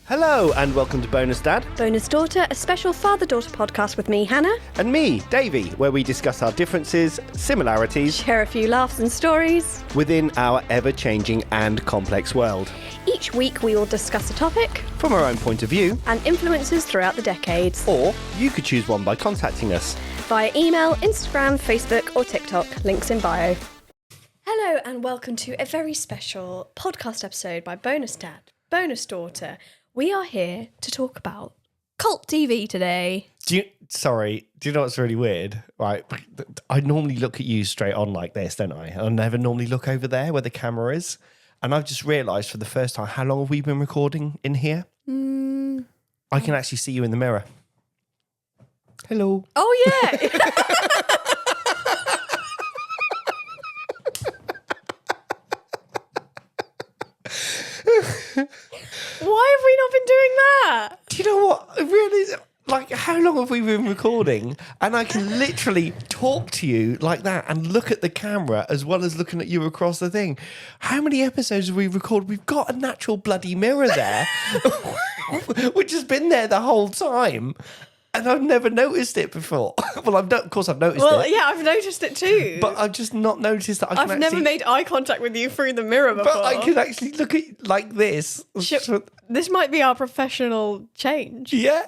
Hello and welcome to Bonus Dad. Bonus Daughter, a special father-daughter podcast with me, Hannah. And me, Davey, where we discuss our differences, similarities, Share a few laughs and stories within our ever-changing and complex world. Each week we will discuss a topic From our own point of view. and influences throughout the decades. Or you could choose one by contacting us. Via email, Instagram, Facebook or TikTok. Links in bio. Hello and welcome to a very special podcast episode by Bonus Dad, Bonus Daughter. We are here to talk about cult TV today. Do you know what's really weird? Right, I normally look at you straight on like this, don't I? I never normally look over there where the camera is. And I've just realised for the first time, how long have we been recording in here? I can actually see you in the mirror. Hello. Oh, yeah. Why have we not been doing that? Do you know what? Really, like, how long have we been recording? And I can literally talk to you like that and look at the camera as well as looking at you across the thing. How many episodes have we recorded? We've got a natural bloody mirror there, which has been there the whole time. And I've never noticed it before. Well, of course I've noticed it. Well, yeah, I've noticed it too. But I've just not noticed that I've never made eye contact with you through the mirror before. But I can actually look at it like this. This might be our professional change. Yeah.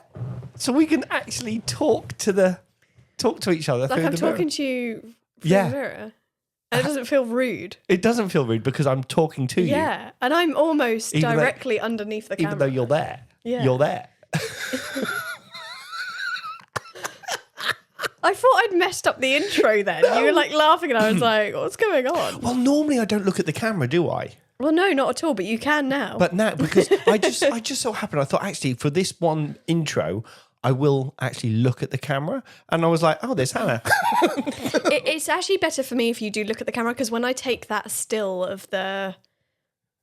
So we can actually talk to each other Like through I'm the talking mirror. to you through Yeah. the mirror. And it doesn't feel rude. It doesn't feel rude because I'm talking to you. Yeah. And I'm almost Even though- directly underneath the camera. Even though you're there. Yeah. You're there. I thought I'd messed up the intro then. You were like laughing and I was like, what's going on? Well, normally I don't look at the camera, do I? Well, no, not at all, but you can now. But now, because I just so happened, I thought actually for this one intro, I will actually look at the camera. And I was like, oh, there's Hannah. It's actually better for me if you do look at the camera because when I take that still of the...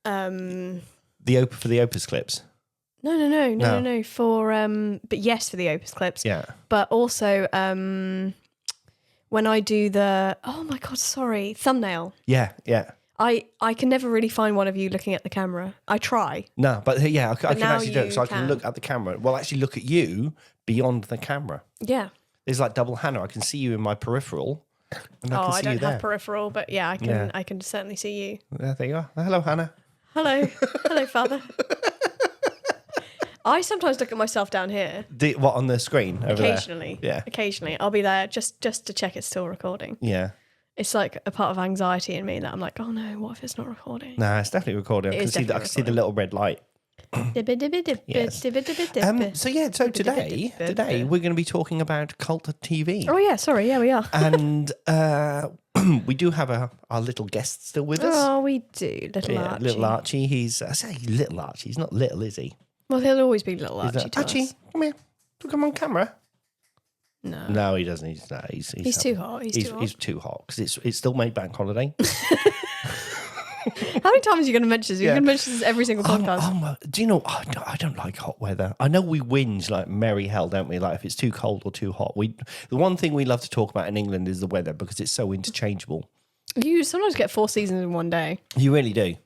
For the Opus clips. No. For but yes, for the Opus clips. Yeah. But also when I do the thumbnail. Yeah. I can never really find one of you looking at the camera. I try. No, but yeah, I can now actually do it. So I you can can. look at the camera. Well, actually look at you beyond the camera. Yeah. It's like double Hannah. I can see you in my peripheral. And I can see I don't you there. have peripheral, but yeah, I can. Yeah. I can certainly see you. There you are. Hello, Hannah. Hello, father. I sometimes look at myself down here. What, on the screen over Occasionally. there? Yeah. Occasionally. I'll be there just to check it's still recording. Yeah. It's like a part of anxiety in me that I'm like, oh no, what if it's not recording? Nah, it's definitely recording. I can see the little red light. Yes. So today we're going to be talking about cult TV. Oh yeah, sorry, yeah we are. And we do have our little guest still with us. Oh, we do, little Archie. Little Archie. He's little Archie. He's not little, is he? Well, he'll always be little Archie to Archie, us. come here. Do come on camera. No, He doesn't. He's too hot. He's too hot because it's still made bank holiday. How many times are you going to mention this? You're going to mention this every single podcast. Do you know? I don't like hot weather. I know we whinge like merry hell, don't we? Like if it's too cold or too hot. The one thing we love to talk about in England is the weather because it's so interchangeable. You sometimes get 4 seasons in one day. You really do.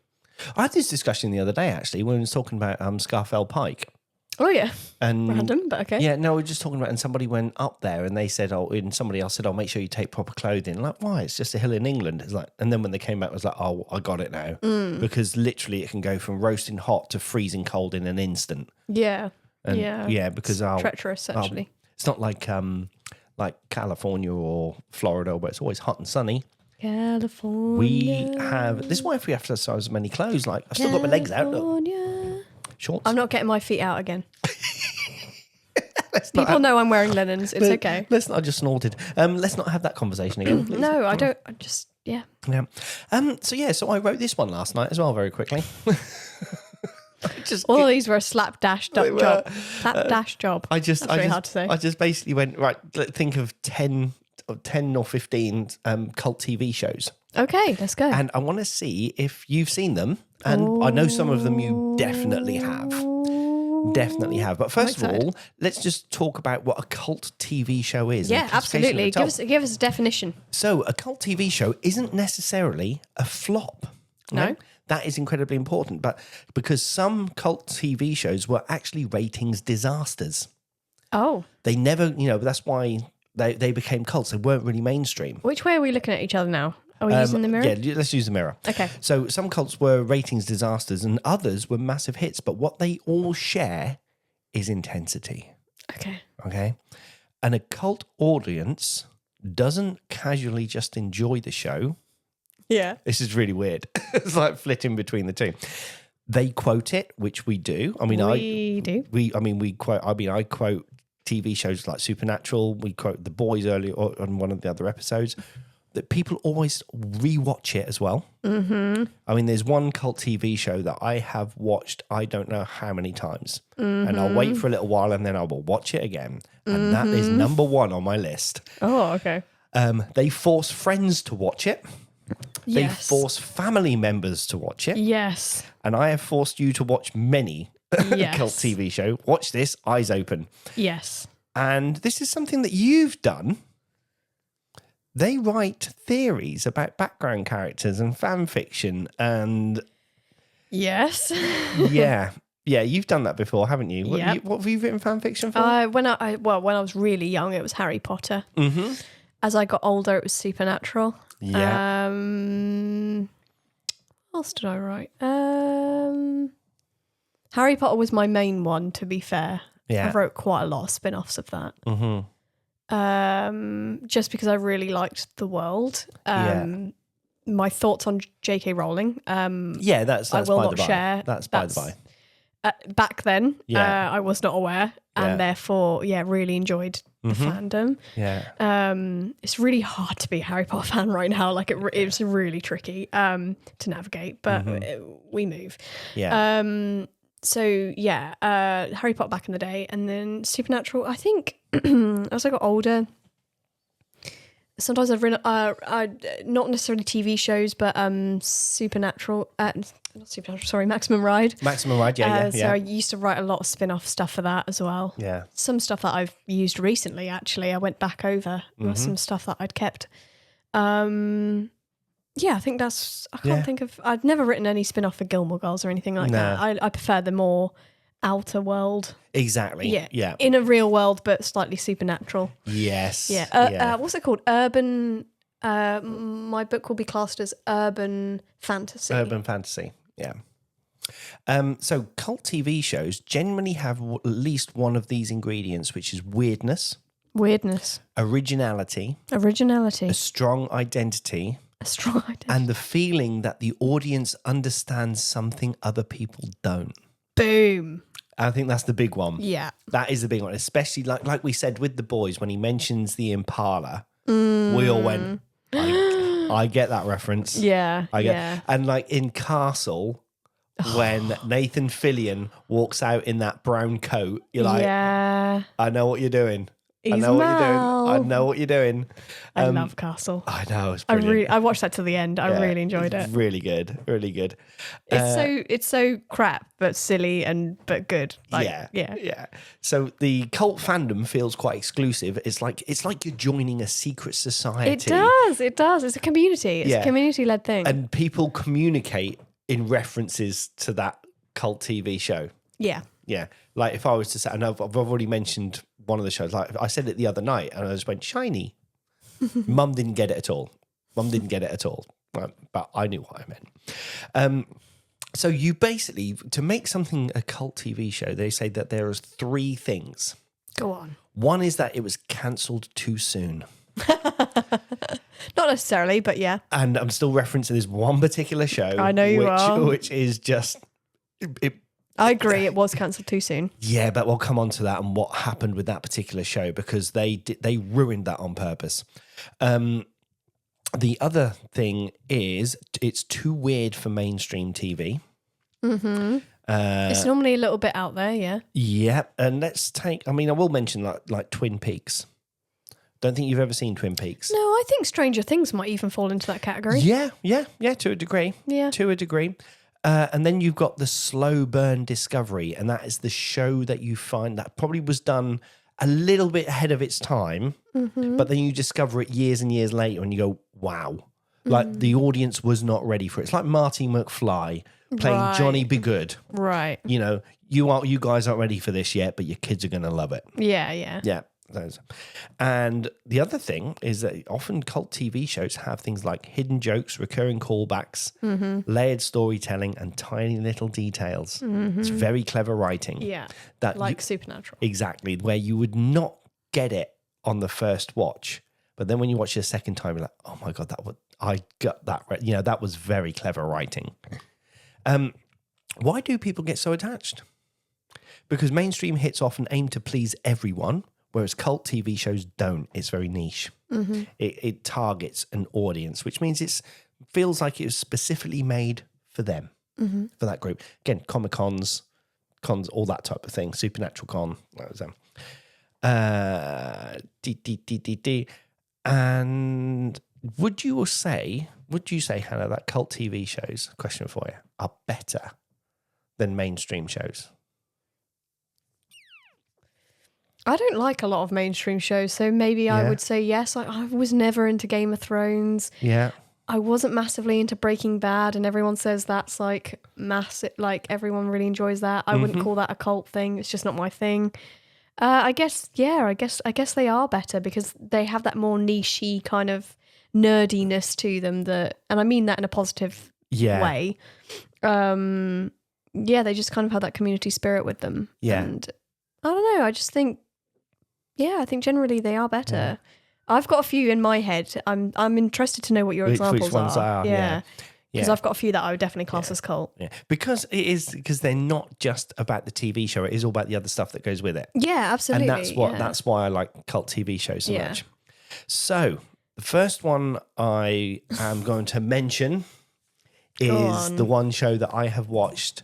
I had this discussion the other day actually when we were talking about Scarfell Pike. Oh yeah, and random, but okay. Yeah, no, we were just talking about, and somebody went up there, and they said, and somebody else said, make sure you take proper clothing. Like, why? It's just a hill in England. It's like, and then when they came back, it was like, oh, I got it now, because literally it can go from roasting hot to freezing cold in an instant. Yeah, because it's treacherous actually. It's not like California or Florida, where it's always hot and sunny. California. We have. This is why if we have to size as many clothes. Like I've still got my legs out. Look. Shorts. I'm not getting my feet out again. People know I'm wearing linens. It's okay. Let's not. I just snorted. Let's not have that conversation again. Please. No, I don't. I just yeah. So I wrote this one last night as well, very quickly. All these were a slapdash job. Slapdash job. That's very hard to say. I just basically went right. Think of 10 or 15 cult TV shows. Okay, let's go. And I want to see if you've seen them. And I know some of them you definitely have. But first of all, let's just talk about what a cult TV show is. Yeah, absolutely. Give us a definition. So a cult TV show isn't necessarily a flop. No. that is incredibly important. But because some cult TV shows were actually ratings disasters. Oh. They never, that's why they became cults. They weren't really mainstream. Which way are we looking at each other now? Are we using the mirror? Yeah, let's use the mirror. Okay. So some cults were ratings disasters and others were massive hits. But what they all share is intensity. Okay. Okay. And a cult audience doesn't casually just enjoy the show. Yeah. This is really weird. It's like flitting between the two. They quote it, which we do. I mean, we quote. I mean, I quote TV shows like Supernatural. We quote The Boys earlier on one of the other episodes. That people always rewatch it as well. Mm-hmm. I mean, there's one cult TV show that I have watched I don't know how many times. Mm-hmm. And I'll wait for a little while and then I will watch it again. And that is number one on my list. Oh, okay. They force friends to watch it. They force family members to watch it. Yes. And I have forced you to watch many cult TV show. Watch this, eyes open. Yes. And this is something that you've done. They write theories about background characters and fan fiction and... Yes. Yeah, you've done that before, haven't you? Yep. What have you written fan fiction for? When I was really young, it was Harry Potter. Mm-hmm. As I got older, it was Supernatural. Yeah. What else did I write? Harry Potter was my main one, to be fair. Yeah. I wrote quite a lot of spin-offs of that. Mm-hmm. Just because I really liked the world. My thoughts on J.K. Rowling. That's I will by not the by. share. That's by the by. Back then, I was not aware, and therefore, really enjoyed the fandom. Yeah. It's really hard to be a Harry Potter fan right now. Like it's really tricky to navigate, but we move. Yeah. Harry Potter back in the day, and then Supernatural. I think as I got older, sometimes I've written not necessarily TV shows, but Supernatural. Not Supernatural. Sorry, Maximum Ride. Maximum Ride. Yeah. So I used to write a lot of spin-off stuff for that as well. Yeah. Some stuff that I've used recently. Actually, I went back over. There was some stuff that I'd kept. I think that's... I can't think of... I'd never written any spin-off for Gilmore Girls or anything like that. I prefer the more outer world. Exactly. Yeah. In a real world, but slightly supernatural. Yes. Yeah. What's it called? Urban... my book will be classed as urban fantasy. Urban fantasy, yeah. So cult TV shows generally have at least one of these ingredients, which is weirdness, originality, a strong identity, and the feeling that the audience understands something other people don't. Boom. I think that's the big one. Yeah. That is the big one, especially like we said with The Boys, when he mentions the Impala, we all went, I get that reference. Yeah. I get. And like in Castle, when Nathan Fillion walks out in that brown coat, you're like, I know what you're doing. I know what you're doing. I love Castle. I know, it's brilliant. I watched that till the end. I really enjoyed it. Really good. Really good. It's so crap, but silly but good. Yeah. So the cult fandom feels quite exclusive. It's like you're joining a secret society. It does. It's a community. It's a community-led thing. And people communicate in references to that cult TV show. Yeah. Yeah. Like if I was to say, and I've already mentioned one of the shows, like I said it the other night and I just went, Mum didn't get it at all. Right, but I knew what I meant. So you basically, to make something a cult TV show, they say that there is 3 things. Go on. One is that it was cancelled too soon. Not necessarily, but yeah. And I'm still referencing this one particular show. I know you are. Which is just... I agree, it was cancelled too soon. Yeah, but we'll come on to that and what happened with that particular show because they ruined that on purpose. The other thing is it's too weird for mainstream TV. Mm-hmm. It's normally a little bit out there, yeah. Yeah, and I will mention like Twin Peaks. Don't think you've ever seen Twin Peaks. No, I think Stranger Things might even fall into that category. Yeah, to a degree. Yeah. To a degree. And then you've got the slow burn discovery, and that is the show that you find that probably was done a little bit ahead of its time, but then you discover it years and years later and you go, wow, Like the audience was not ready for it. It's like Marty McFly playing Right. Johnny Be Good. Right. You know, you guys aren't ready for this yet, but your kids are going to love it. Yeah, yeah. Yeah. And the other thing is that often cult TV shows have things like hidden jokes, recurring callbacks, layered storytelling, and tiny little details. It's very clever writing. Yeah. That Like Supernatural. exactly, where you would not get it on the first watch. But then when you watch it a second time, you're like, oh my God, I got that right. You know, that was very clever writing. Why do people get so attached? Because mainstream hits often aim to please everyone, whereas cult TV shows don't. It's very niche. It targets an audience, which means it feels like it was specifically made for them, for that group. Again, cons, all that type of thing. Supernatural Con, that was them. And would you say, Hannah, that cult TV shows, question for you, are better than mainstream shows? I don't like a lot of mainstream shows, so maybe I would say yes. I was never into Game of Thrones. Yeah. I wasn't massively into Breaking Bad, and everyone says that's like massive, like everyone really enjoys that. I wouldn't call that a cult thing. It's just not my thing. I guess they are better because they have that more niche-y kind of nerdiness to them and I mean that in a positive way. They just kind of have that community spirit with them. Yeah. And I don't know, I just think, I think generally they are better. Yeah. I've got a few in my head. I'm interested to know what your examples which ones are. Yeah. Because I've got a few that I would definitely class as cult. Yeah. Because they're not just about the TV show, it is all about the other stuff that goes with it. Yeah, absolutely. And that's why I like cult TV shows so much. So the first one I am going to mention is the one show that I have watched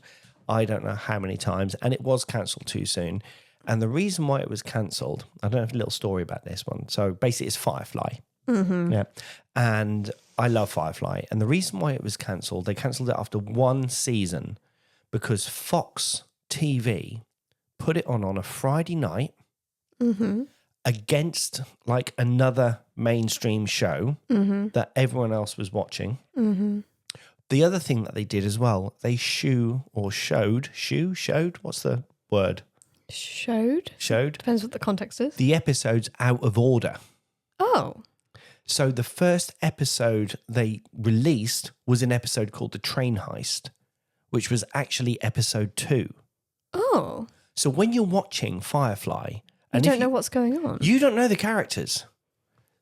I don't know how many times, and it was cancelled too soon. And the reason why it was cancelled, I don't have a little story about this one. So basically it's Firefly. Yeah. And I love Firefly. And the reason why it was cancelled, they cancelled it after one season because Fox TV put it on a Friday night against like another mainstream show that everyone else was watching. The other thing that they did as well, they showed, what's the word? Showed. Depends what the context is. The episodes out of order. Oh. So the first episode they released was an episode called The Train Heist, which was actually episode 2. Oh. So when you're watching Firefly... You don't know what's going on. You don't know the characters.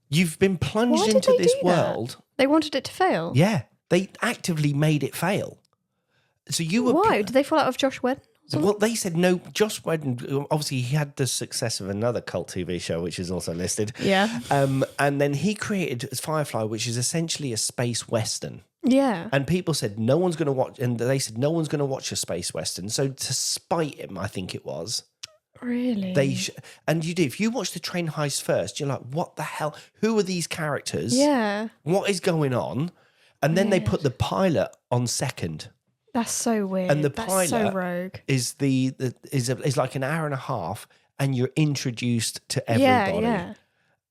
You've been plunged into this world. They wanted it to fail? Yeah. They actively made it fail. So you were... Why? Did they fall out of Josh Whedon? Well, they said no. Josh Whedon, obviously, he had the success of another cult TV show, which is also listed. Yeah. And then he created Firefly, which is essentially a space western. Yeah. And people said no one's going to watch, and they said no one's going to watch a space western. So to spite him, I think it was. Really? And you do. If you watch The Train Heist first, you're like, what the hell? Who are these characters? Yeah. What is going on? And then they put the pilot on second. That's so weird. And the pilot so rogue. is is like an hour and a half, and you're introduced to everybody. Yeah.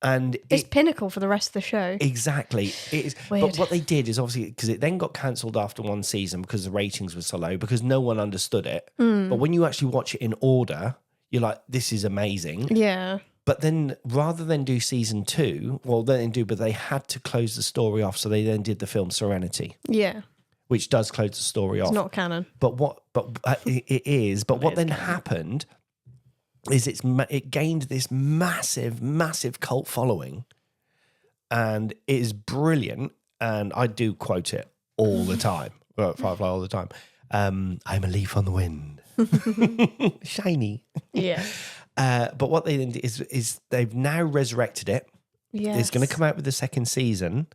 And it's pinnacle for the rest of the show. Exactly. It is. Weird. But what they did is obviously because it then got cancelled after one season because the ratings were so low because no one understood it. But when you actually watch it in order, you're like, this is amazing. Yeah. But then rather than do season 2, but they had to close the story off. So they then did the film Serenity. Yeah. Which does close the story off. It's not canon. But it is. But what then happened is it gained this massive, massive cult following. And it is brilliant. And I do quote it all the time. Firefly all the time. I'm a leaf on the wind. Shiny. Yeah. But what they then did is they've now resurrected it. Yes. It's going to come out with the second season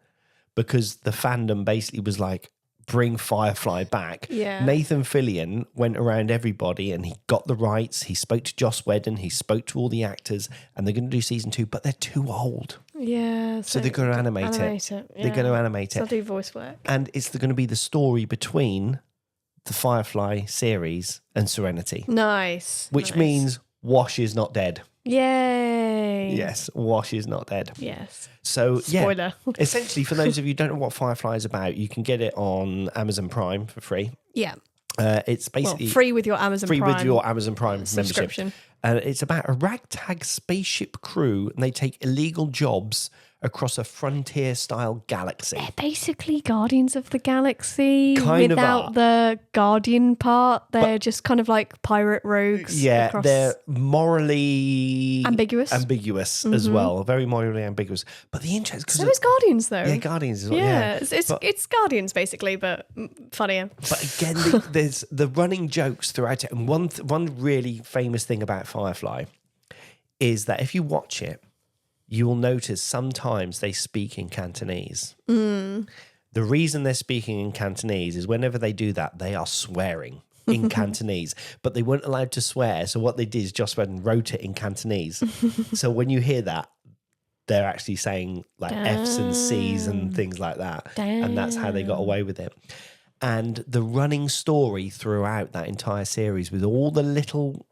because the fandom basically was like, bring Firefly back. Yeah. Nathan Fillion went around everybody and he got the rights. He spoke to Joss Whedon. He spoke to all the actors and they're going to do season 2, but they're too old. Yeah. So they're going to animate it. Yeah. They're going to animate it. They'll do voice work. And it's going to be the story between the Firefly series and Serenity. Nice. Which means Wash is not dead. Yay. Yes, Wash is not dead. Yes. So, Spoiler. essentially, for those of you who don't know what Firefly is about, you can get it on Amazon Prime for free. Yeah. It's basically free with your Amazon Prime with your Amazon Prime subscription. membership. It's about a ragtag spaceship crew, and they take illegal jobs across a frontier-style galaxy. They're basically Guardians of the Galaxy Kind of without are. the Guardian part. They're just kind of like pirate rogues. Yeah, across... they're morally ambiguous as well. Very morally ambiguous. But the interest... So is Guardians, though. Yeah, Guardians as well. Yeah, Yeah. it's Guardians, basically, but funnier. But again, there's the running jokes throughout it. And one really famous thing about Firefly is that if you watch it, you will notice sometimes they speak in Cantonese. The reason they're speaking in Cantonese is whenever they do that, they are swearing in Cantonese, but they weren't allowed to swear. So what they did is Joss Whedon wrote it in Cantonese. So when you hear that, they're actually saying like F's and C's and things like that. And that's how they got away with it. And the running story throughout that entire series with all the little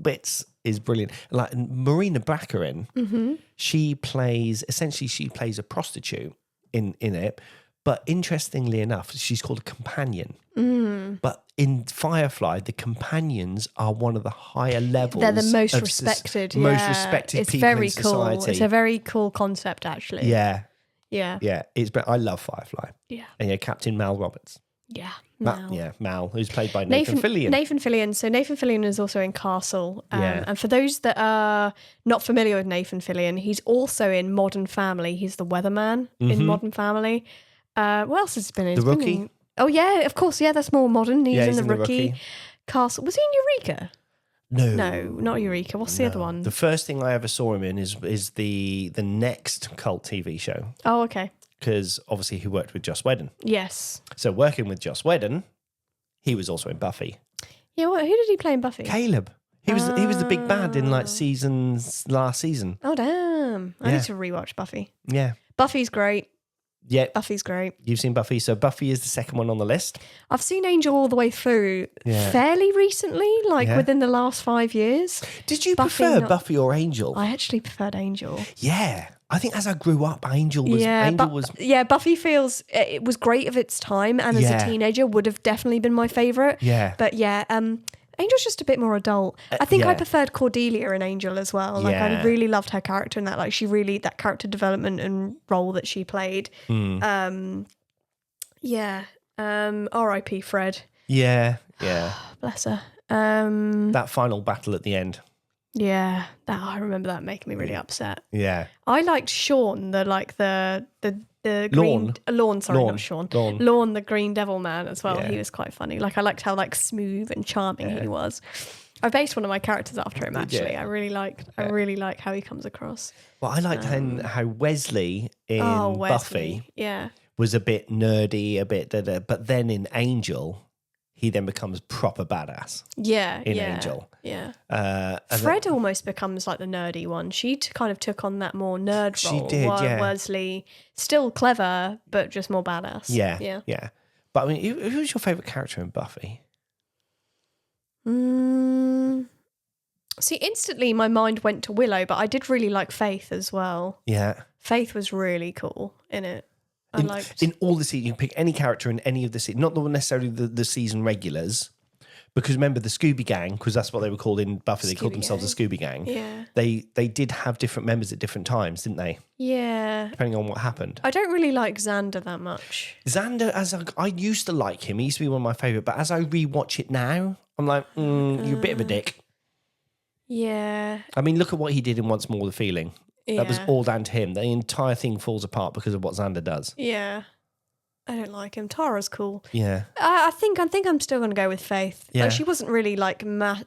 bits is brilliant. Like Marina Baccarin, she plays a prostitute in it, but interestingly enough, she's called a companion. But in Firefly, the companions are one of the higher levels. They're the most respected. Most respected it's people very in society. Cool. It's a very cool concept, actually. Yeah. Yeah. I love Firefly. Yeah. And Captain Mal Roberts. Yeah. Mal, who's played by Nathan Fillion. Nathan Fillion. So Nathan Fillion is also in Castle. Yeah. And for those that are not familiar with Nathan Fillion, he's also in Modern Family. He's the weatherman in Modern Family. What else has he been in? The Rookie. Oh, yeah, of course. Yeah, that's more modern. He's in The Rookie. Castle. Was he in Eureka? No, not Eureka. What's the other one? The first thing I ever saw him in is the next cult TV show. Oh, okay. Because obviously he worked with Joss Whedon. Yes. So working with Joss Whedon, he was also in Buffy. Yeah, who did he play in Buffy? Caleb. He was the big bad in last season. Oh, damn. I Yeah. need to rewatch Buffy. Yeah. Buffy's great. Yeah. Buffy's great. You've seen Buffy. So Buffy is the second one on the list. I've seen Angel all the way through fairly recently, within the last 5 years. Did you prefer Buffy or Angel? I actually preferred Angel. Yeah. I think as I grew up, Angel was... Buffy feels... It was great of its time, and as a teenager would have definitely been my favourite. Yeah. But Angel's just a bit more adult. I think I preferred Cordelia in Angel as well. I really loved her character in that. That character development and role that she played. R.I.P. Fred. Yeah. Bless her. That final battle at the end. Yeah, I remember that making me really upset. Yeah. I liked Sean, the green Lorne. Lorne, sorry, Lorne. not Sean. Lorne. Lorne, the Green Devil Man as well. Yeah. He was quite funny. I liked how smooth and charming he was. I based one of my characters after him actually. Yeah. I really like how he comes across. Well, I liked how Wesley in Buffy was a bit nerdy, but then in Angel, he then becomes proper badass. Yeah, in Angel. Yeah. Fred almost becomes like the nerdy one. She kind of took on that more nerd role. She did, yeah. Wesley, still clever, but just more badass. Yeah. But I mean, who's your favourite character in Buffy? See, instantly my mind went to Willow, but I did really like Faith as well. Yeah. Faith was really cool in it. In all the seasons, you can pick any character in any of the seasons, not necessarily the season regulars, because remember the Scooby Gang, because that's what they were called in Buffy. They called themselves the Scooby Gang. Yeah. They did have different members at different times, didn't they? Yeah. Depending on what happened. I don't really like Xander that much. Xander, I used to like him. He used to be one of my favourite, but as I rewatch it now, I'm like, you're a bit of a dick. Yeah. I mean, look at what he did in Once More the Feeling. Yeah. That was all down to him. The entire thing falls apart because of what Xander does. Yeah. I don't like him. Tara's cool. Yeah. I think I'm still going to go with Faith. Yeah. She wasn't really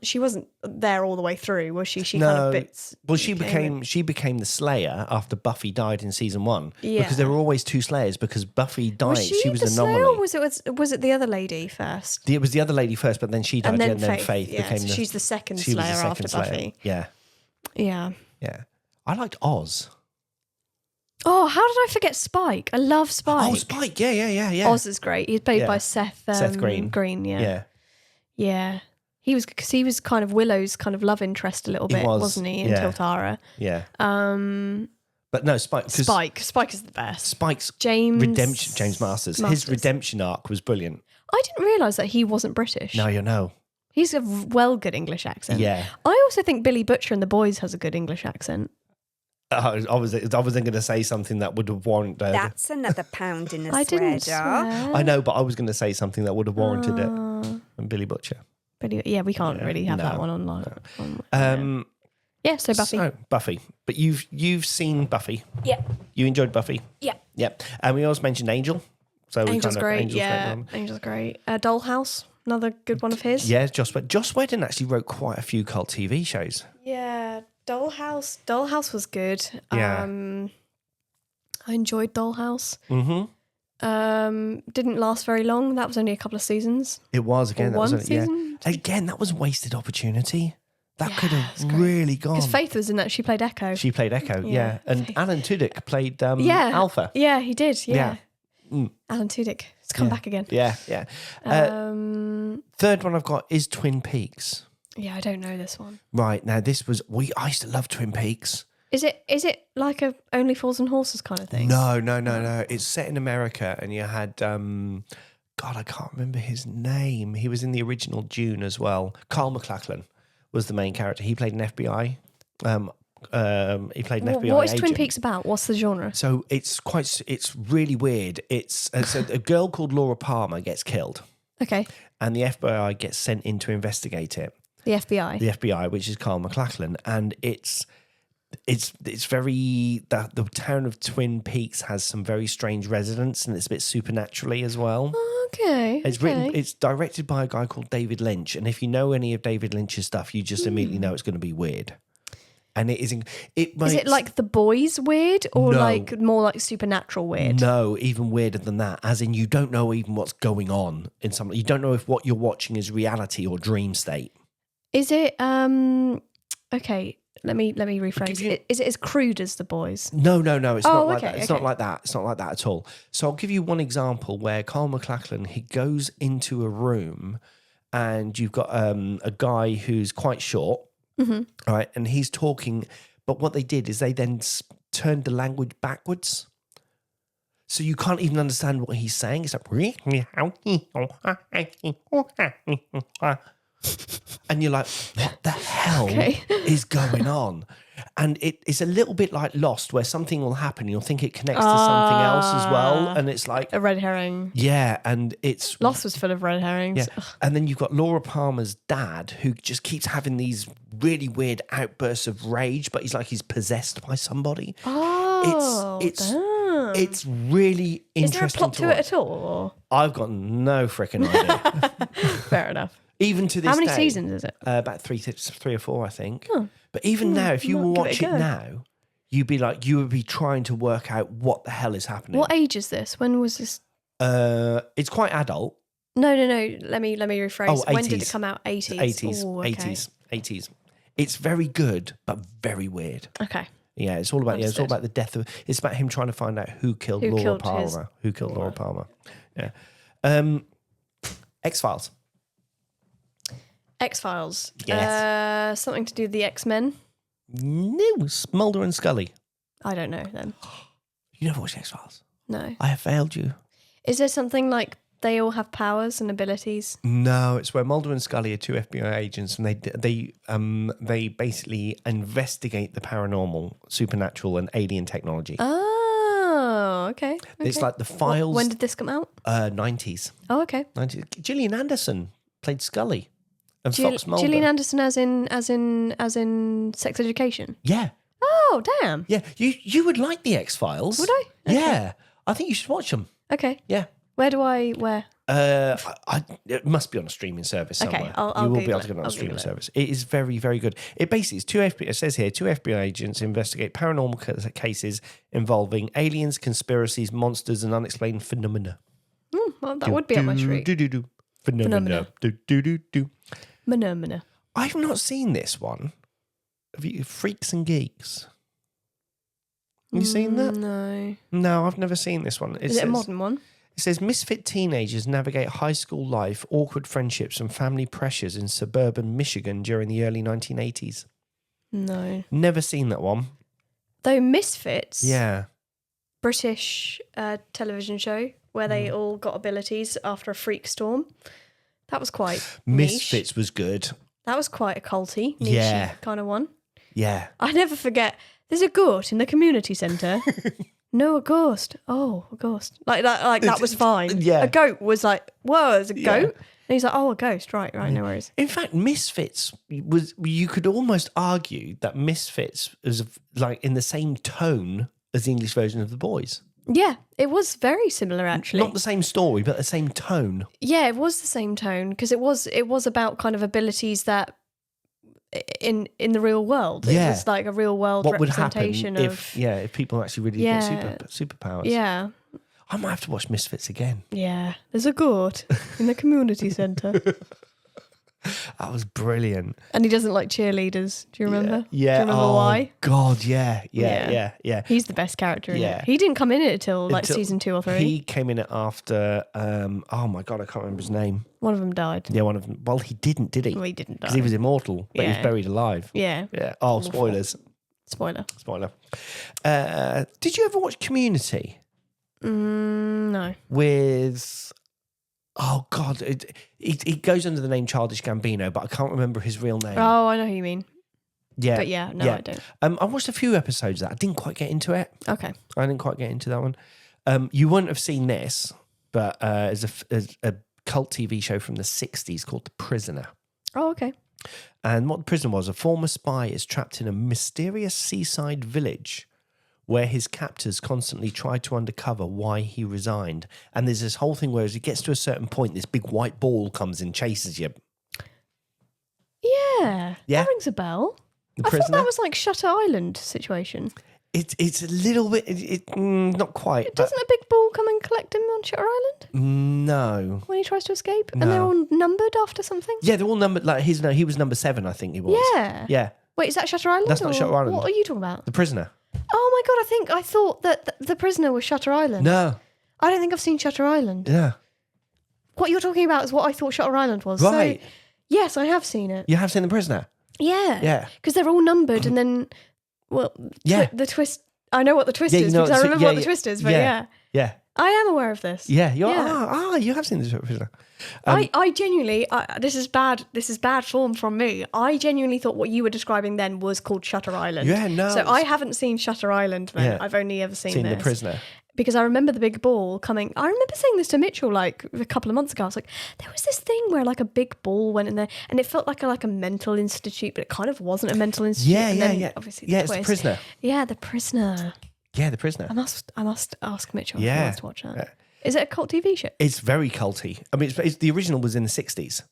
she wasn't there all the way through, was she? She kind of bits. Well, she became the Slayer after Buffy died in season 1. Yeah. Because there were always 2 Slayers because Buffy died. She was the Slayer, anomaly. or was it the other lady first? It was the other lady first, but then she died, and then Faith became so she's the second Slayer after Buffy. Yeah. Yeah. Yeah. I liked Oz. Oh, how did I forget Spike? I love Spike. Oh, Spike. Yeah. Oz is great. He's played by Seth Seth Green. Yeah. because he was kind of Willow's kind of love interest a little bit, wasn't he? Until Tara. Yeah. But no, Spike is the best. Spike's James Masters. His redemption arc was brilliant. I didn't realise that he wasn't British. No, you know. He's a good English accent. Yeah. I also think Billy Butcher in The Boys has a good English accent. I wasn't going to say something that would have warranted. That's another pound in a I swear didn't jar. swear. I know, but I was going to say something that would have warranted it. And Billy Butcher. We can't really have that one online. So Buffy. Buffy. But you've seen Buffy. Yeah. You enjoyed Buffy. Yeah. Yep. And we also mentioned Angel. So Angel's great. Angel's great. Dollhouse, another good one of his. Yeah, Joss Whedon actually wrote quite a few cult TV shows. Yeah, Dollhouse. Dollhouse was good. Yeah. I enjoyed Dollhouse. Mm-hmm. Didn't last very long. That was only a couple of seasons. It was again. Or one season. Yeah. Again, that was a wasted opportunity. That could have really gone. Because Faith was in that. She played Echo. She played Echo. Yeah. And Faith. Alan Tudyk played Alpha. Yeah, he did. Yeah. Mm. Alan Tudyk. It's come back again. Yeah. Third one I've got is Twin Peaks. Yeah, I don't know this one. Right, now I used to love Twin Peaks. Is it like a Only Fools and Horses kind of thing? No. It's set in America, and you had God, I can't remember his name. He was in the original Dune as well. Carl MacLachlan was the main character. He played an FBI. He played an FBI What is agent. Twin Peaks about? What's the genre? So it's really weird. It's so a girl called Laura Palmer gets killed. Okay. And the FBI gets sent in to investigate it. The FBI. The FBI, which is Carl MacLachlan, and it's very the town of Twin Peaks has some very strange residents, and it's a bit supernaturally as well. Okay. It's directed by a guy called David Lynch, and if you know any of David Lynch's stuff, you just immediately know it's going to be weird. And is it like The Boys weird, or No. like more like supernatural weird? No, even weirder than that. As in, you don't know even what's going on in some. You don't know if what you're watching is reality or dream state. Is it okay, let me rephrase it. Is it as crude as The Boys? No, it's not like okay, that. It's not like that. It's not like that at all. So I'll give you one example where Carl MacLachlan, he goes into a room and you've got a guy who's quite short, right? And he's talking, but what they did is they then turned the language backwards. So you can't even understand what he's saying. It's like... And you're like, what the hell is going on? And it's a little bit like Lost, where something will happen and you'll think it connects to something else as well. And it's like a red herring. Yeah, and it's... Lost was full of red herrings. Yeah. And then you've got Laura Palmer's dad, who just keeps having these really weird outbursts of rage, but he's possessed by somebody. Oh, it's really interesting. Is there a plot to it at all? I've got no freaking idea. Fair enough. Even to this day. How many seasons is it? About three or four, I think. Oh. But even now, if you watch it now, you would be trying to work out what the hell is happening. What age is this? When was this? It's quite adult. No. Let me rephrase. Oh, 80s. When did it come out? 80s. 80s. Ooh, okay. 80s. It's very good, but very weird. Okay. Yeah, it's all about it's all about the death of. It's about him trying to find out who killed Laura Palmer. Who killed Laura Palmer? Yeah. X-Files. X-Files. Yes. Something to do with the X-Men. No, Mulder and Scully. I don't know them. You never watched X-Files? No. I have failed you. Is there something like they all have powers and abilities? No, it's where Mulder and Scully are two FBI agents, and they basically investigate the paranormal, supernatural, and alien technology. Oh, okay. It's like the files. When did this come out? 90s. Oh, okay. 90s. Gillian Anderson played Scully. And Fox Mulder. Gillian Anderson, as in Sex Education. Yeah. Oh, damn. Yeah, you would like the X-Files. Would I? Okay. Yeah, I think you should watch them. Okay. Yeah. Where? It must be on a streaming service somewhere. Okay, I'll you will Google be able to get it on a streaming service. It is very, very good. It basically is it says here, two FBI agents investigate paranormal cases involving aliens, conspiracies, monsters, and unexplained phenomena. Well, that would be on my street. Phenomena. Phenomena. I've not seen this one. Have you? Freaks and Geeks. Have you seen that? No. No, I've never seen this one. Is it a modern one? It says misfit teenagers navigate high school life, awkward friendships, and family pressures in suburban Michigan during the early 1980s. No. Never seen that one. Though Misfits, Yeah. British television show where they all got abilities after a freak storm. That was quite Misfits niche. was good. That was quite a culty, niche Yeah. kind of one. Yeah. I never forget. There's a goat in the community centre. No, a ghost. Oh, a ghost. Like that was fine. Yeah. A goat was like, whoa, there's a Yeah. goat. And he's like, oh, a ghost. Right, no worries. In fact, Misfits was, you could almost argue that Misfits was like in the same tone as the English version of The Boys. Yeah, it was very similar actually. Not the same story, but the same tone. Yeah, it was the same tone because it was about kind of abilities that in the real world. Yeah. It was like a real world What would happen representation if people actually really get superpowers? Yeah. I might have to watch Misfits again. Yeah. There's a goat in the community centre. That was brilliant. And he doesn't like cheerleaders. Do you remember? Yeah. Do you remember why? God, yeah. He's the best character in Yeah. it. He didn't come in it until season 2 or 3. He came in it after, oh my God, I can't remember his name. One of them died. Yeah, one of them. Well, he didn't, did he? Well, he didn't die. Because he was immortal, but he was Yeah. buried alive. Yeah. Yeah. Oh, Awful. spoilers. Spoiler. Did you ever watch Community No. with... Oh, God. It goes under the name Childish Gambino, but I can't remember his real name. Oh, I know who you mean. Yeah. But yeah, no, I don't. I watched a few episodes of that. I didn't quite get into it. Okay. I didn't quite get into that one. You wouldn't have seen this, but there's a cult TV show from the 60s called The Prisoner. Oh, okay. And what The Prisoner was, a former spy is trapped in a mysterious seaside village where his captors constantly try to uncover why he resigned. And there's this whole thing where as he gets to a certain point, this big white ball comes and chases you. Yeah. Yeah. That rings a bell. The I thought Prisoner. that was like Shutter Island situation. It's a little bit, not quite. Doesn't a big ball come and collect him on Shutter Island No. when he tries to escape? No. And they're all numbered after something? Yeah, they're all numbered. Like he was number 7, I think he was. Yeah. Yeah. Wait, is that Shutter Island? That's not or Shutter Island. What are you talking about? The Prisoner. Oh my God, I thought that the Prisoner was Shutter Island. No. I don't think I've seen Shutter Island. Yeah. What you're talking about is what I thought Shutter Island was. Right. So, yes, I have seen it. You have seen The Prisoner? Yeah. Yeah. Because they're all numbered and then, well, Yeah. the twist. I know what the twist Yeah, is you know because I it's- remember yeah, what the yeah. twist is, but Yeah. yeah. Yeah. I am aware of this. Yeah. You have seen The Prisoner. I genuinely, this is bad form from me. I genuinely thought what you were describing then was called Shutter Island. Yeah, no, So it's- I haven't seen Shutter Island then. Yeah. I've only ever seen The this. Prisoner. Because I remember the big ball coming. I remember saying this to Mitchell like a couple of months ago. I was like, there was this thing where like a big ball went in there and it felt like a mental institute, but it kind of wasn't a mental institute. Yeah, and yeah, then yeah. Obviously, Yeah, the it's The twist. Prisoner. Yeah, The Prisoner. Yeah, The Prisoner. I must ask Mitchell if Yeah. he wants to watch that. Yeah. Is it a cult TV show? It's very culty. I mean, it's the original was in the 60s.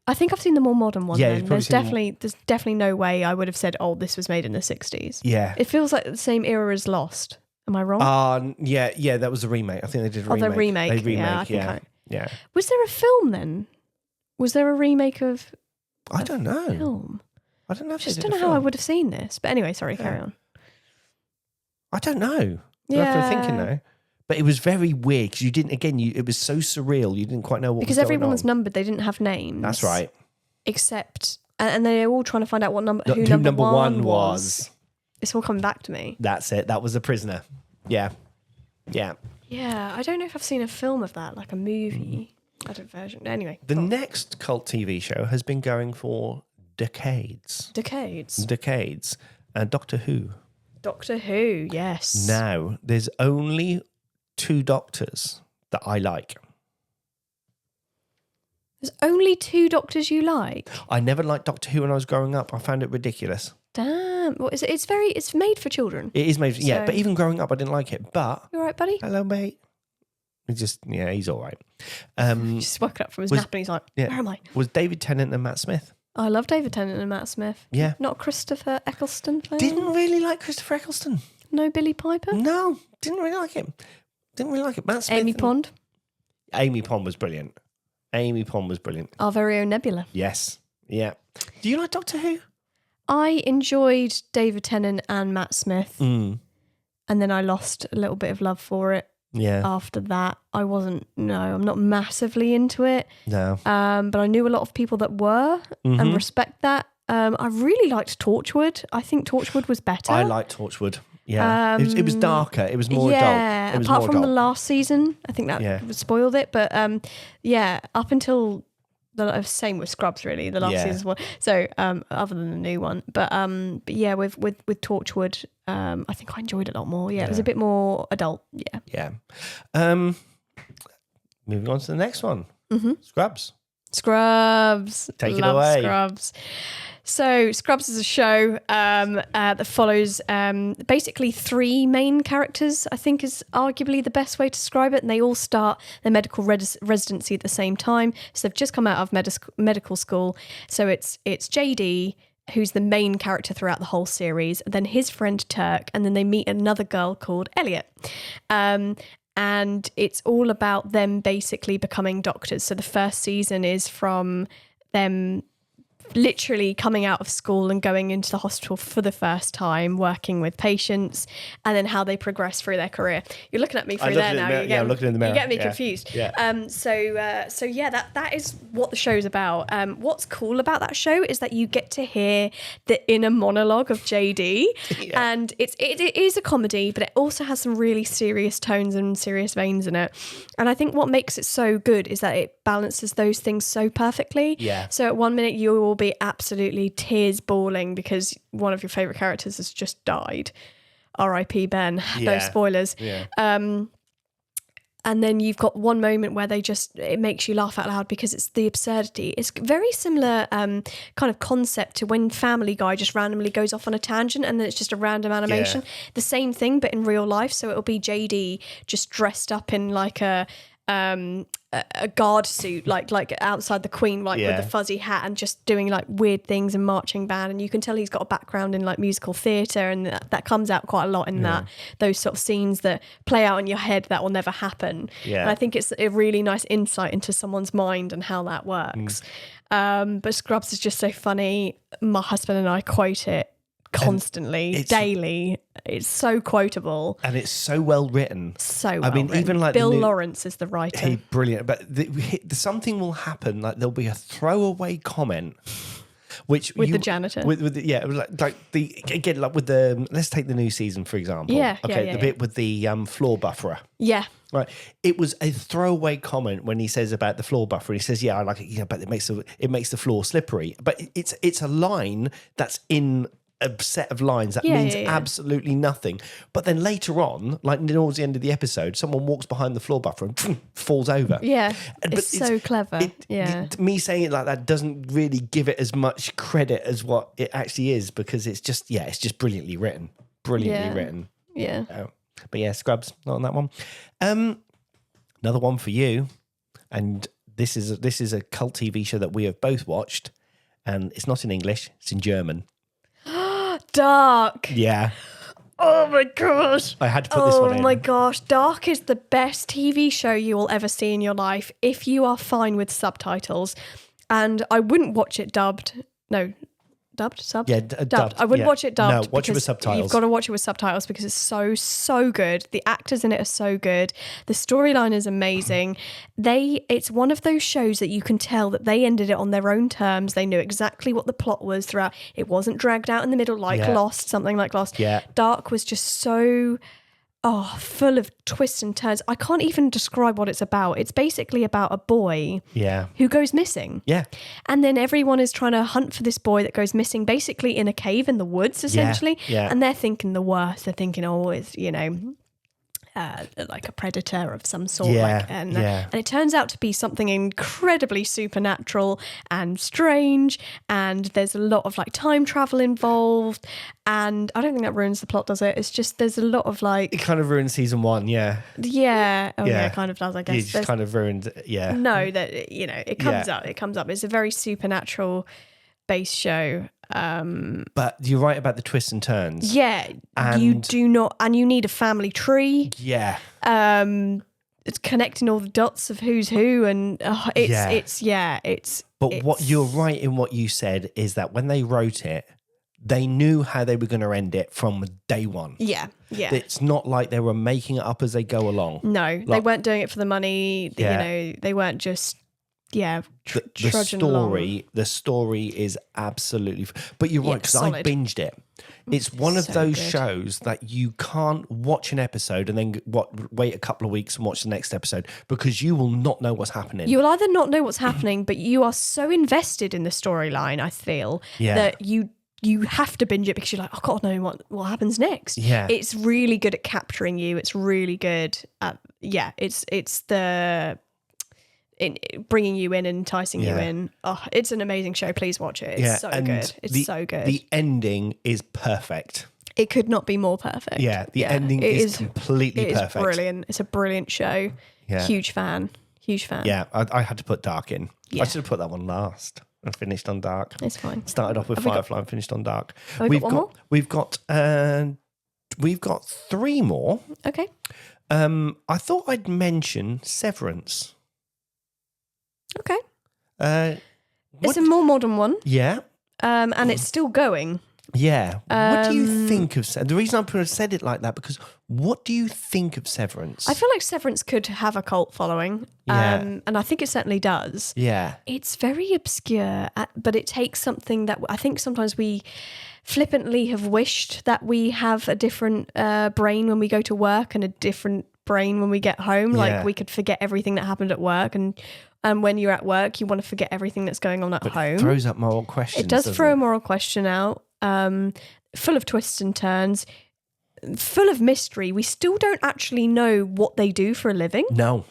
I think I've seen the more modern one. Yeah, then. you've probably There's definitely no way I would have said, "Oh, this was made in the '60s." Yeah. It feels like the same era as Lost. Am I wrong? Yeah, that was a remake. I think they did a remake. the remake. They remake, Yeah, I think yeah. Was there a film then? Was there a remake of I don't know. film? I don't know if I just they don't did know a how I film. would have seen this. But anyway, sorry, carry on. I don't know. After thinking though. But it was very weird because you didn't, it was so surreal. You didn't quite know what Because was going everyone on. was numbered, they didn't have names. That's right. Except, and they're all trying to find out who Who number number one one was. It's all coming back to me. That's it. That was The Prisoner. Yeah. Yeah. Yeah, I don't know if I've seen a film of that, like a movie. Adult version. Anyway. The go on. next cult TV show has been going for decades. Decades. Doctor Who. Doctor Who, yes. Now, there's only 2 doctors that I like. There's only 2 doctors you like. I never liked Doctor Who when I was growing up. I found it ridiculous. Damn. What is it? It's made for children. It is made, yeah, So- but even growing up, I didn't like it. But, You all right, buddy? hello, mate. He's all right. Just woke up from his was- nap and he's like, yeah. where am I? Was David Tennant and Matt Smith? I love David Tennant and Matt Smith. Yeah. Not Christopher Eccleston. Fan? Didn't really like Christopher Eccleston. No Billy Piper? No, didn't really like him. Didn't really like it. Matt Smith. Amy Pond? Amy Pond was brilliant. Our very own Nebula. Yes. Yeah. Do you like Doctor Who? I enjoyed David Tennant and Matt Smith, Mm. and then I lost a little bit of love for it after that. I'm not massively into it. No. But I knew a lot of people that were and respect that. I really liked Torchwood. I think Torchwood was better. I liked Torchwood. Yeah. It was darker. It was more yeah, adult. It was apart more from adult. the last season, I think that spoiled it. But up until the same with Scrubs, really, the last season as well. So other than the new one, but yeah, with Torchwood, I think I enjoyed it a lot more. Yeah, it was a bit more adult. Yeah. Yeah. Moving on to the next one. Scrubs. Take it away. Scrubs. So Scrubs is a show that follows basically three main characters, I think is arguably the best way to describe it. And they all start their medical residency at the same time. So they've just come out of medical school. So it's JD, who's the main character throughout the whole series, and then his friend Turk, and then they meet another girl called Elliot. And it's all about them basically becoming doctors. So the first season is from them literally coming out of school and going into the hospital for the first time, working with patients, and then how they progress through their career. You're looking at me through there now. I'm looking in the mirror. You get me confused. Yeah. That is what the show's about. What's cool about that show is that you get to hear the inner monologue of JD, and it is a comedy, but it also has some really serious tones and serious veins in it. And I think what makes it so good is that it balances those things so perfectly. Yeah. So at 1 minute you will be absolutely tears bawling because one of your favourite characters has just died. R.I.P. Ben. No spoilers. Yeah. And then you've got one moment where it makes you laugh out loud because it's the absurdity. It's very similar kind of concept to when Family Guy just randomly goes off on a tangent and then it's just a random animation. Yeah. The same thing, but in real life. So it'll be JD just dressed up in like a guard suit, like outside the Queen, with a fuzzy hat, and just doing like weird things and marching band. And you can tell he's got a background in like musical theatre, and that comes out quite a lot in those sort of scenes that play out in your head that will never happen. Yeah. And I think it's a really nice insight into someone's mind and how that works. But Scrubs is just so funny. My husband and I quote it constantly, daily. It's so quotable, and it's so well written. Even like Bill Lawrence is the writer. Brilliant. But something will happen. Like there'll be a throwaway comment, which with the janitor. With the let's take the new season for example. The bit with the floor bufferer. Yeah. Right. It was a throwaway comment when he says about the floor buffer. He says, "Yeah, I like it. Yeah, but it makes the floor slippery." But it's a line that's in a set of lines that means absolutely nothing. But then later on, like towards the end of the episode, someone walks behind the floor buffer and falls over. Yeah, it's so clever. Me saying it like that doesn't really give it as much credit as what it actually is, because it's just brilliantly written. Written. Yeah. But yeah, Scrubs, not on that one. Another one for you, and this is a cult TV show that we have both watched, and it's not in English; it's in German. Dark. Yeah. Oh my gosh. I had to put this one in. Oh my gosh. Dark is the best TV show you will ever see in your life if you are fine with subtitles. And I wouldn't watch it dubbed. No. Dubbed? Subbed? Yeah, dubbed. I wouldn't watch it dubbed. No, watch it with subtitles. You've got to watch it with subtitles because it's so good. The actors in it are so good. The storyline is amazing. It's one of those shows that you can tell that they ended it on their own terms. They knew exactly what the plot was throughout. It wasn't dragged out in the middle like Lost, something like Lost. Yeah. Dark was just so full of twists and turns. I can't even describe what it's about. It's basically about a boy who goes missing. Yeah. And then everyone is trying to hunt for this boy that goes missing, basically in a cave in the woods, essentially. Yeah. And they're thinking the worst. They're thinking, it's, like a predator of some sort. And it turns out to be something incredibly supernatural and strange. And there's a lot of like time travel involved. And I don't think that ruins the plot, does it? It's just there's a lot of like... It kind of ruins season one, yeah. Yeah. It kind of does, I guess. It just kind of ruined, No, that, it comes up. It comes up. It's a very supernatural based show. But you're right about the twists and turns. Yeah, and you do not, and you need a family tree. Yeah. It's connecting all the dots of who's who, and But what you're right in what you said is that when they wrote it, they knew how they were going to end it from day one. Yeah. It's not like they were making it up as they go along. No, they weren't doing it for the money. You know, they weren't just trudging along. The story is absolutely. But you're right, because I solid. binged it. It's one of So those good. shows that you can't watch an episode and then wait a couple of weeks and watch the next episode, because you will not know what's happening. You will either not know what's happening, but you are so invested in the storyline, I feel, that you have to binge it because you're like, I gotta know what happens next. Yeah. It's really good at capturing you. It's really good at, it's the bringing you in and enticing you in. Oh, it's an amazing show. Please watch it. It's so good. It's so good. The ending is perfect. It could not be more perfect. Yeah, the ending is completely perfect. It's brilliant. It's a brilliant show. Yeah. Huge fan. Yeah, I had to put Dark in. Yeah. I should have put that one last. I finished on Dark. It's fine. Started off with Firefly and finished on Dark. Have we got one more? We've got 3 more. Okay. I thought I'd mention Severance. Okay. It's a more modern one. Yeah. And it's still going. Yeah. What do you think of the reason I said it like that, because what do you think of Severance? I feel like Severance could have a cult following. Yeah. And I think it certainly does. Yeah. It's very obscure, but it takes something that I think sometimes we flippantly have wished that we have a different brain when we go to work and a different brain when we get home. Like we could forget everything that happened at work, and when you're at work, you want to forget everything that's going on at home. It throws up moral questions. It does throw a moral question out, full of twists and turns, full of mystery. We still don't actually know what they do for a living. No.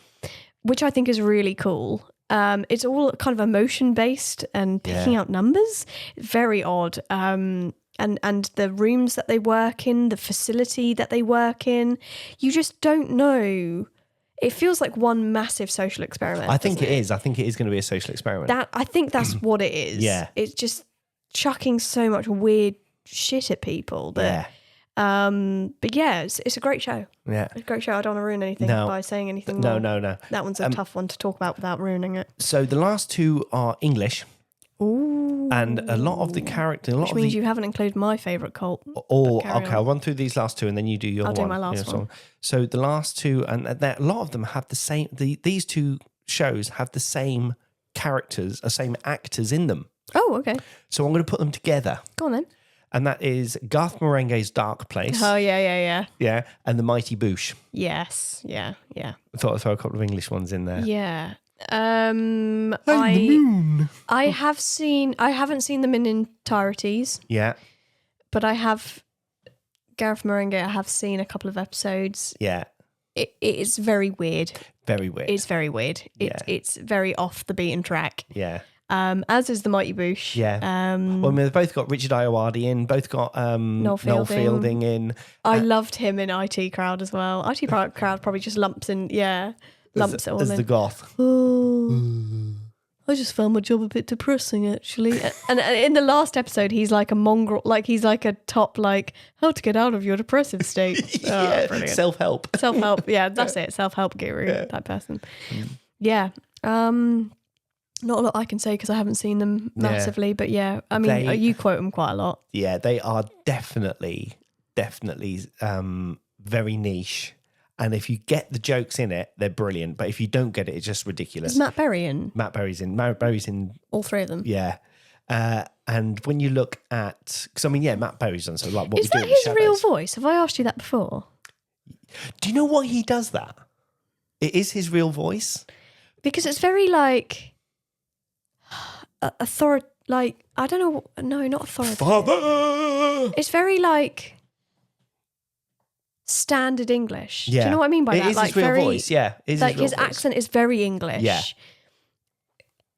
Which I think is really cool. It's all kind of emotion based and picking out numbers. Very odd. And the rooms that they work in, the facility that they work in, you just don't know. It feels like one massive social experiment. I think it is. I think it is going to be a social experiment. I think that's what it is. Yeah. It's just chucking so much weird shit at people that but yeah, it's a great show. Yeah. It's a great show. I don't want to ruin anything by saying anything No, more. no. That one's a tough one to talk about without ruining it. So the last 2 are English. Ooh. And a lot of the character, Which means you haven't included my favourite cult. Okay, I'll run through these last 2 and then you do your one. I'll do my last one. So the last 2, and a lot of them have the same. These 2 shows have the same characters, same actors in them. Oh, okay. So I'm going to put them together. Go on then. And that is Garth Marenghi's Dark Place. Oh, yeah. Yeah, and The Mighty Boosh. Yes, yeah. I thought I'd throw a couple of English ones in there. Yeah. The moon. I haven't seen them in entireties. Yeah. But I have Gareth Marenghi. I have seen a couple of episodes. Yeah. It is very weird. Very weird. It's very weird. It's very off the beaten track. Yeah. As is the Mighty Boosh. Yeah. Well, they've both got Richard Ayoade in, both got Noel Fielding in. I loved him in IT Crowd as well. IT Crowd probably just lumps in, lumps it all in. As the goth. Oh, I just found my job a bit depressing, actually. And in the last episode, he's like a mongrel, like he's like a top, like, how to get out of your depressive state. Yeah, brilliant. Self-help. Self-help, yeah, that's it. Self-help guru, type person. Yeah. Not a lot I can say because I haven't seen them massively, but yeah, I mean, you quote them quite a lot. Yeah, they are definitely very niche. And if you get the jokes in it, they're brilliant. But if you don't get it, it's just ridiculous. Is Matt Berry in? Matt Berry's in. All 3 of them? Yeah. And when you look at... Because, I mean, Matt Berry's done so like what Is we do that with his Shadows. real voice? Have I asked you that before? Do you know why he does that? It is his real voice. Because it's very like... like, I don't know... No, not authoritative. Father! It's very like... standard English. Yeah. Do you know what I mean by it that? Is like his real very, voice, yeah. It is like his his real voice. accent is very English. Yeah.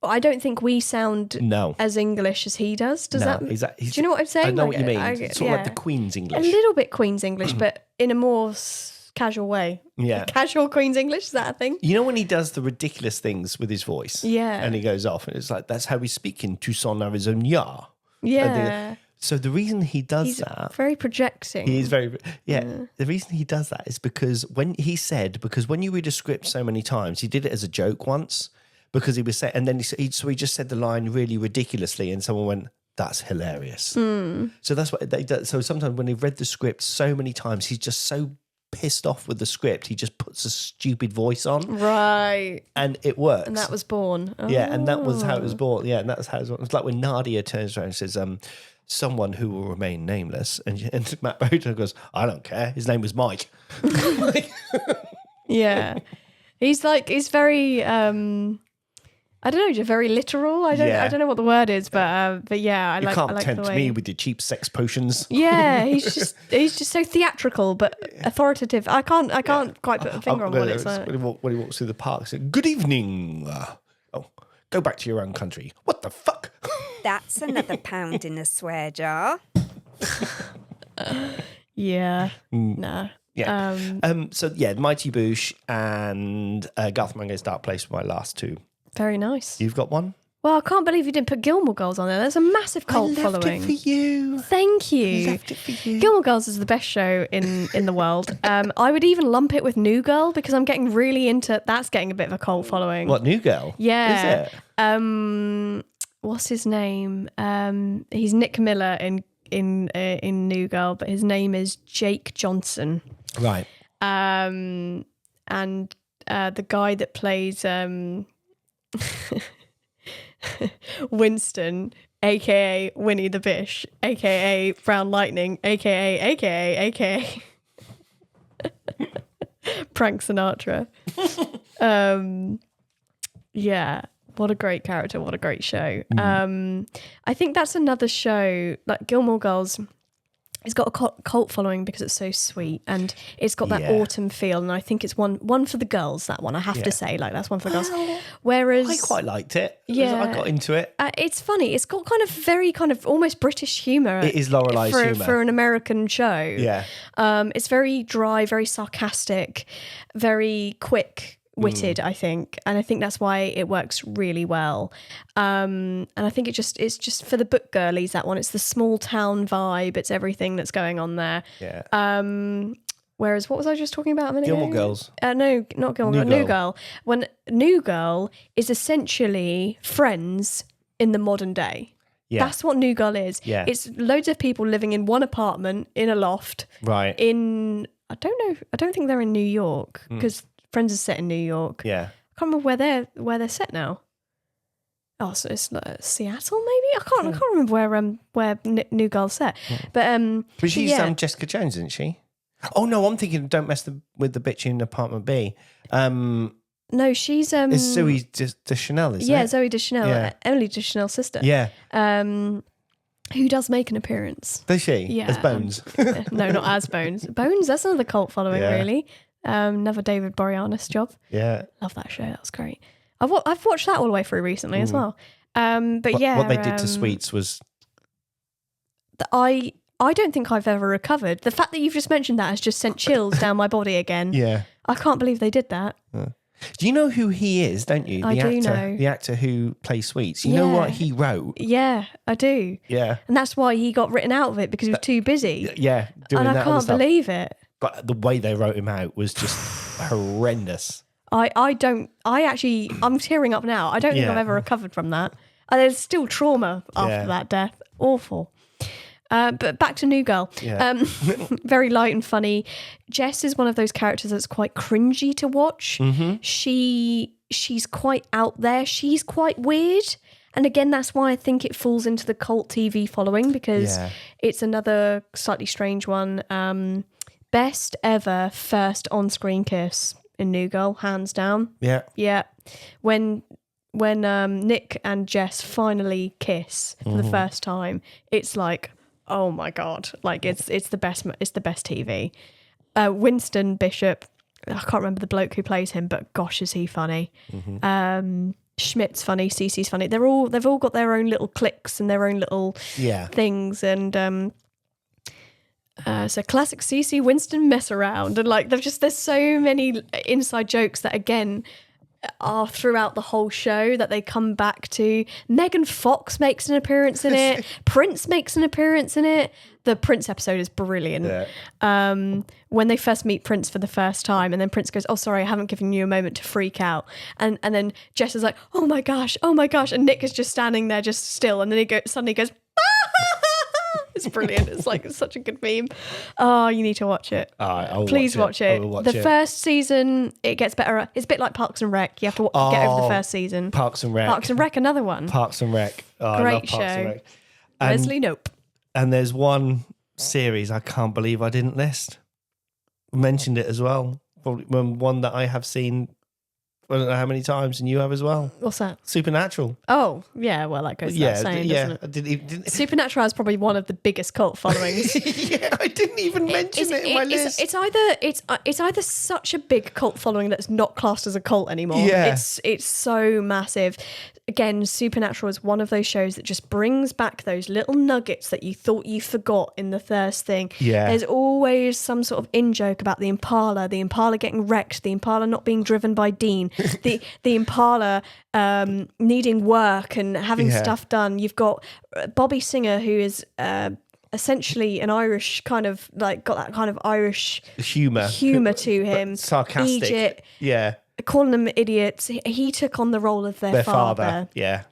I don't think we sound No. as English as he does. Does No, that? he's- Do you know what I'm saying? I know Like, what you mean. Sort of like the Queen's a English. little bit Queen's English, but in a more casual way. Yeah. Casual Queen's English, is that a thing? You know when he does the ridiculous things with his voice? Yeah. And he goes off and it's like, that's how we speak in Tucson, Arizona. Yeah. So the reason he does He's that... very projecting. He is very... Yeah. The reason he does that is because when you read a script so many times, he did it as a joke once because he was saying... And then he just said the line really ridiculously and someone went, that's hilarious. So that's what they do. So sometimes when they've read the script so many times, he's just so pissed off with the script, he just puts a stupid voice on. Right. And it works. And that was Born. Yeah, and that was how it was born. Yeah, and that's how it was. It's like when Nadia turns around and says, someone who will remain nameless. And Matt Bowden goes, I don't care. His name was Mike. Yeah. He's very, I don't know, just very literal. I don't know what the word is, but yeah, I you like. can't I like tempt the way... me with your cheap sex potions. Yeah, he's just so theatrical but authoritative. I can't quite put a finger on what it's like. When he walks through the park, he says, "Good evening." Go back to your own country. What the fuck? That's another pound in a swear jar. Yeah. Nah. Yeah. So yeah, Mighty Boosh and Garth Marenghi's Dark Place were my last two. Very nice. You've got one? Well, I can't believe you didn't put Gilmore Girls on there. There's a massive cult following. I left it for you. Thank you. Left it for you. Gilmore Girls is the best show in the world. I would even lump it with New Girl because I'm getting really into that's getting a bit of a cult following. What, New Girl? Yeah. Is it? What's his name? He's Nick Miller in New Girl, but his name is Jake Johnson. Right. And the guy that plays Winston, aka Winnie the Bish, aka Brown Lightning, aka Frank Sinatra. Yeah, what a great character, what a great show. I think that's another show, like Gilmore Girls. It's got a cult following because it's so sweet and it's got that autumn feel, and I think it's one for the girls. That one, I have to say, like that's one for the girls. Whereas I quite liked it. Yeah, I got into it. It's funny. It's got very almost British humour. It is Lorelei's humour for an American show. Yeah. It's very dry, very sarcastic, very quick-witted, I think, and I think that's why it works really well. And I think it's just for the book girlies, that one. It's the small town vibe. It's everything that's going on there. Yeah. Whereas what was I just talking about a minute ago? Gilmore Girls. No, not Gilmore Girls. New Girl. When New Girl is essentially Friends in the modern day. Yeah. That's what New Girl is. Yeah. It's loads of people living in one apartment in a loft. Right. I don't think they're in New York because Friends is set in New York. Yeah. I can't remember where they're set now. Oh, so it's like Seattle, maybe. I can't remember where New Girl's set. But she's Jessica Jones, isn't she? Oh no, I'm thinking Don't Mess with the Bitch in Apartment B. No, she's It's Zooey Deschanel, isn't it? Yeah, Zooey Deschanel, Yeah. Emily Deschanel's sister. Yeah. Who does make an appearance? Does she? Yeah. As Bones. No, not as Bones. Bones, that's another cult following, really. Another David Boreanaz job. Yeah. Love that show. That was great. I've watched that all the way through recently as well. But what they did to Sweets was... I don't think I've ever recovered. The fact that you've just mentioned that has just sent chills down my body again. Yeah. I can't believe they did that. Do you know who he is, don't you? I do know. The actor who plays Sweets. You know what he wrote? Yeah, I do. Yeah. And that's why he got written out of it, because he was too busy. Yeah, doing and that I can't believe it. But the way they wrote him out was just horrendous. I'm tearing up now. I don't think I've ever recovered from that. And there's still trauma after that death. Awful. But back to New Girl. Yeah. Very light and funny. Jess is one of those characters that's quite cringy to watch. Mm-hmm. She's quite out there. She's quite weird. And again, that's why I think it falls into the cult TV following, because it's another slightly strange one. Best ever first on-screen kiss in New Girl, hands down. Yeah. Yeah. When Nick and Jess finally kiss for the first time, it's like, oh my God, like it's the best TV. Winston Bishop, I can't remember the bloke who plays him, but gosh, is he funny. Mm-hmm. Schmidt's funny, Cece's funny. They've all got their own little cliques and their own little things, and so classic Cece Winston mess around, and like there's so many inside jokes that again are throughout the whole show that they come back to. Megan Fox makes an appearance in it. Prince makes an appearance in it. The Prince episode is brilliant. Yeah. When they first meet Prince for the first time, and then Prince goes, "Oh, sorry, I haven't given you a moment to freak out." And then Jess is like, "Oh my gosh," and Nick is just standing there just still, and then he suddenly goes, "Ah!" It's brilliant. It's like it's such a good meme. Oh, you need to watch it. Please watch it. I will watch the it. first season, it gets better. It's a bit like Parks and Rec. You have to get over the first season. Parks and Rec. Parks and Rec, another one. Parks and Rec. Oh, I Great love Parks and show. Rec. Leslie Knope. And there's one series I can't believe I didn't list. I mentioned it as well. Probably one that I have seen, I don't know how many times, and you have as well. What's that? Supernatural. Oh, yeah. Well, that goes without saying, doesn't it? I didn't Supernatural has probably one of the biggest cult followings. yeah, I didn't even mention it in my list. It's either such a big cult following that's not classed as a cult anymore. Yeah. It's so massive. Again, Supernatural is one of those shows that just brings back those little nuggets that you thought you forgot in the first thing. Yeah. There's always some sort of in-joke about the Impala getting wrecked, the Impala not being driven by Dean, the Impala needing work and having stuff done. You've got Bobby Singer, who is essentially an Irish kind of, like, got that kind of Irish humour to him. Sarcastic. Egypt, Yeah. calling them idiots. He took on the role of their father. Yeah.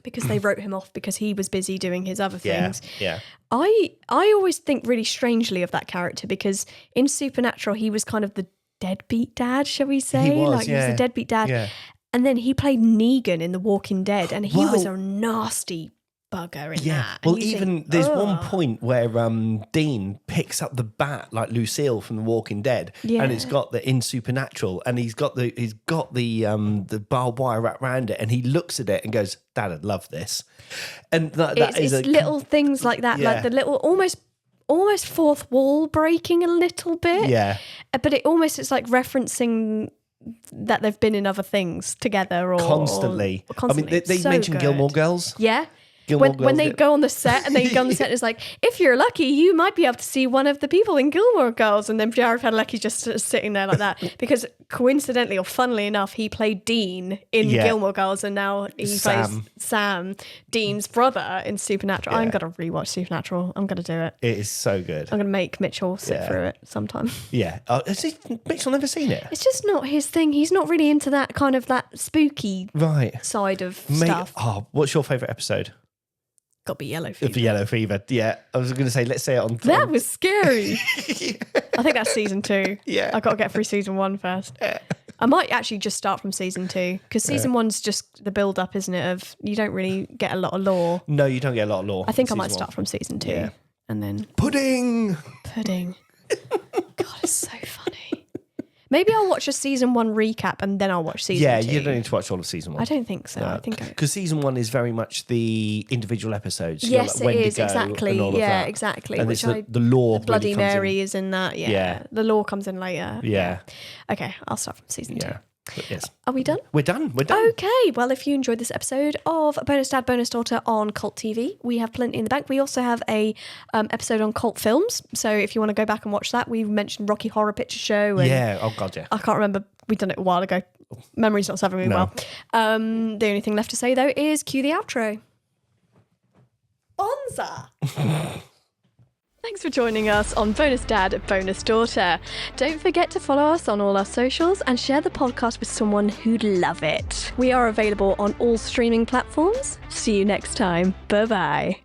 Because they wrote him off because he was busy doing his other things. Yeah. I always think really strangely of that character, because in Supernatural he was kind of the deadbeat dad, shall we say? He was, he was the deadbeat dad. Yeah. And then he played Negan in The Walking Dead, and he was Well- a nasty bugger in Yeah. that. And Well, you even think, there's one "Ugh." point where Dean picks up the bat like Lucille from The Walking Dead, Yeah. and it's got the in Supernatural, and he's got the barbed wire wrapped around it, and he looks at it and goes, "Dad, I'd love this." And It's little things like that, Yeah. like the little almost fourth wall breaking a little bit. Yeah. But it's like referencing that they've been in other things together or Constantly. or constantly. I mean, they So mentioned good. Gilmore Girls. Yeah. Gilmore When Girls they did- go on the set and they go on the set, it's like, if you're lucky, you might be able to see one of the people in Gilmore Girls. And then Jared Padalecki's just sort of sitting there like that. Because coincidentally or funnily enough, he played Dean in Yeah. Gilmore Girls, and now he Sam. plays Sam, Dean's brother, in Supernatural. I'm Yeah. going to rewatch Supernatural. I'm going to do it. It is so good. I'm going to make Mitchell sit Yeah. through it sometime. Yeah. Mitchell never seen it. It's just not his thing. He's not really into that kind of that spooky Right. side of Mate, stuff. what's your favourite episode? Got to be Yellow Of Fever. Yellow Fever. Yeah. I was going to say, let's say it on. That was scary. I think that's season 2. Yeah. I've got to get through season 1 first. I might actually just start from season 2, because season 1's just the build up, isn't it? Of you don't really get a lot of lore. No, you don't get a lot of lore. I think I in might season start one. from season 2 Yeah. and then Pudding. pudding. God, it's so funny. Maybe I'll watch a season 1 recap and then I'll watch season 2. Yeah, you don't need to watch all of season 1. I don't think so. I think because season 1 is very much the individual episodes. yes, when it to is go exactly. and all of Yeah, that. exactly. And Which it's the lore. Bloody really comes Mary in. is in that. Yeah. Yeah. The lore comes in later. Yeah. Okay, I'll start from season 2. Yeah. But yes. Are we done? We're done. We're done. Okay, well, if you enjoyed this episode of Bonus Dad, Bonus Daughter on Cult TV, we have plenty in the bank. We also have a episode on cult films. So if you want to go back and watch that, we mentioned Rocky Horror Picture Show. And Yeah. Oh, God, yeah. I can't remember. We've done it a while ago. Memory's not serving me No. well. The only thing left to say, though, is cue the outro. Bonza! Thanks for joining us on Bonus Dad, Bonus Daughter. Don't forget to follow us on all our socials and share the podcast with someone who'd love it. We are available on all streaming platforms. See you next time. Bye-bye.